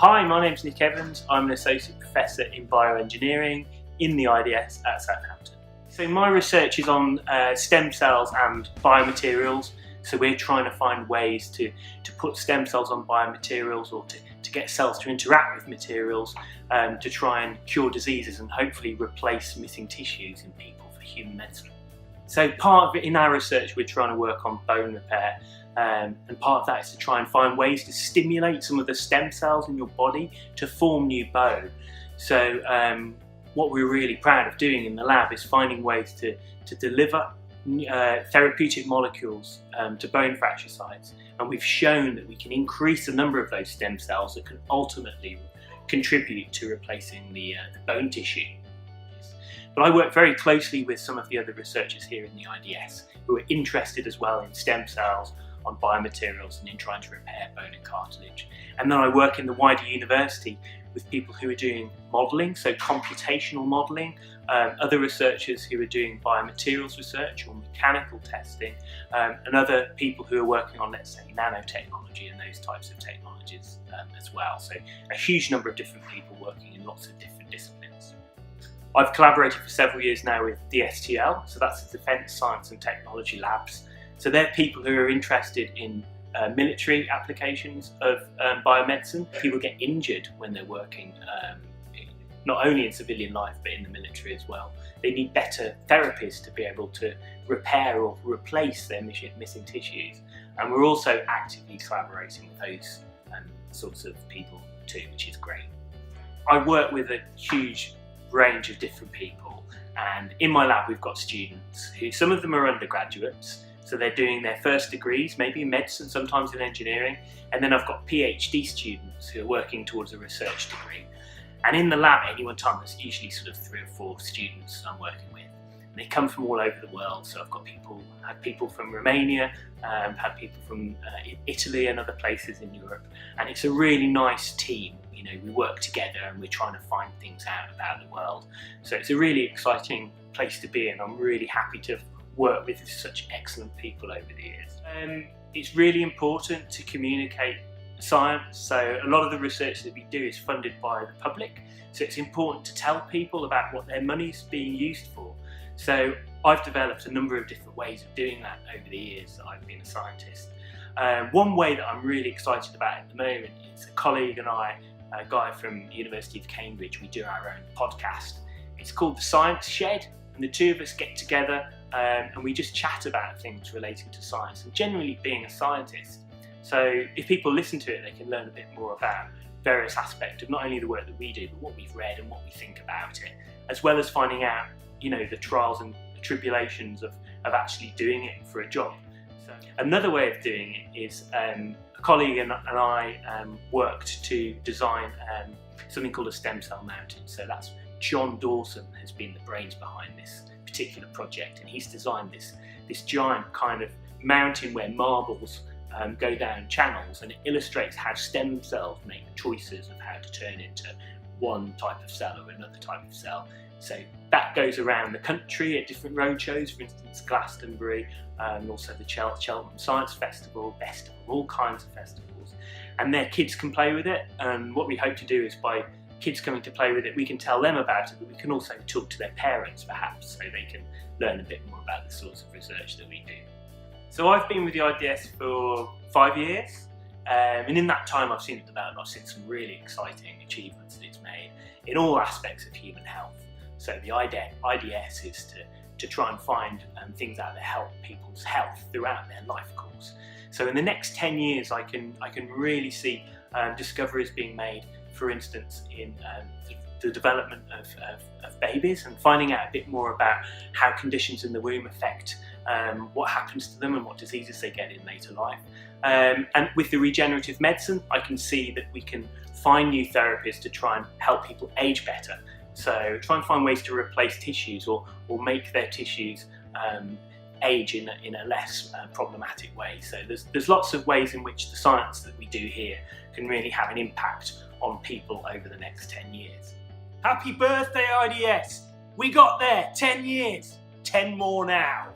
Hi, my name's Nick Evans. I'm an Associate Professor in Bioengineering in the IDS at Southampton. So my research is on stem cells and biomaterials. So we're trying to find ways to put stem cells on biomaterials, or to get cells to interact with materials to try and cure diseases and hopefully replace missing tissues in people for human medicine. So part of it in our research, we're trying to work on bone repair, and part of that is to try and find ways to stimulate some of the stem cells in your body to form new bone. So what we're really proud of doing in the lab is finding ways to deliver therapeutic molecules to bone fracture sites, and we've shown that we can increase the number of those stem cells that can ultimately contribute to replacing the bone tissue. But I work very closely with some of the other researchers here in the IDS who are interested as well in stem cells, on biomaterials, and in trying to repair bone and cartilage. And then I work in the wider university with people who are doing modelling, so computational modelling, other researchers who are doing biomaterials research or mechanical testing, and other people who are working on, let's say, nanotechnology and those types of technologies as well. So a huge number of different people working in lots of different disciplines. I've collaborated for several years now with DSTL, so that's the Defence Science and Technology Labs. So they're people who are interested in military applications of biomedicine. People get injured when they're working, not only in civilian life but in the military as well. They need better therapies to be able to repair or replace their missing tissues. And we're also actively collaborating with those sorts of people too, which is great. I work with a huge range of different people, and in my lab we've got students who, some of them are undergraduates, so they're doing their first degrees, maybe in medicine, sometimes in engineering, and then I've got PhD students who are working towards a research degree. And in the lab at any one time there's usually sort of 3 or 4 students I'm working with. And they come from all over the world, so I've got had people from Romania, had people from Italy and other places in Europe, and it's a really nice team. You know, we work together and we're trying to find things out about the world. So it's a really exciting place to be, and I'm really happy to work with such excellent people over the years. It's really important to communicate science, so a lot of the research that we do is funded by the public, so it's important to tell people about what their money's being used for. So I've developed a number of different ways of doing that over the years that I've been a scientist. One way that I'm really excited about at the moment is a colleague and I, a guy from the University of Cambridge, we do our own podcast. It's called The Science Shed, and the two of us get together and we just chat about things relating to science and generally being a scientist. So if people listen to it, they can learn a bit more about various aspects of not only the work that we do, but what we've read and what we think about it, as well as finding out, you know, the trials and the tribulations of actually doing it for a job. So another way of doing it is a colleague and I worked to design something called a stem cell mountain. So that's John Dawson has been the brains behind this particular project, and he's designed this giant kind of mountain where marbles go down channels, and it illustrates how stem cells make choices of how to turn into one type of cell or another type of cell. So that goes around the country at different road shows, for instance Glastonbury, and also the Cheltenham Science Festival, all kinds of festivals. And their kids can play with it, and what we hope to do is, by kids coming to play with it, we can tell them about it, but we can also talk to their parents perhaps, so they can learn a bit more about the sorts of research that we do. So I've been with the IDS for 5 years, and in that time I've seen it develop. I've seen some really exciting achievements that it's made in all aspects of human health. So the IDS is to try and find things out that help people's health throughout their life course. So in the next 10 years I can really see discoveries being made, for instance, in the development of babies, and finding out a bit more about how conditions in the womb affect what happens to them and what diseases they get in later life. And with the regenerative medicine, I can see that we can find new therapies to try and help people age better. So try and find ways to replace tissues or make their tissues age in a less problematic way. So there's lots of ways in which the science that we do here can really have an impact on people over the next 10 years. Happy birthday, IDS! We got there, 10 years, 10 more now.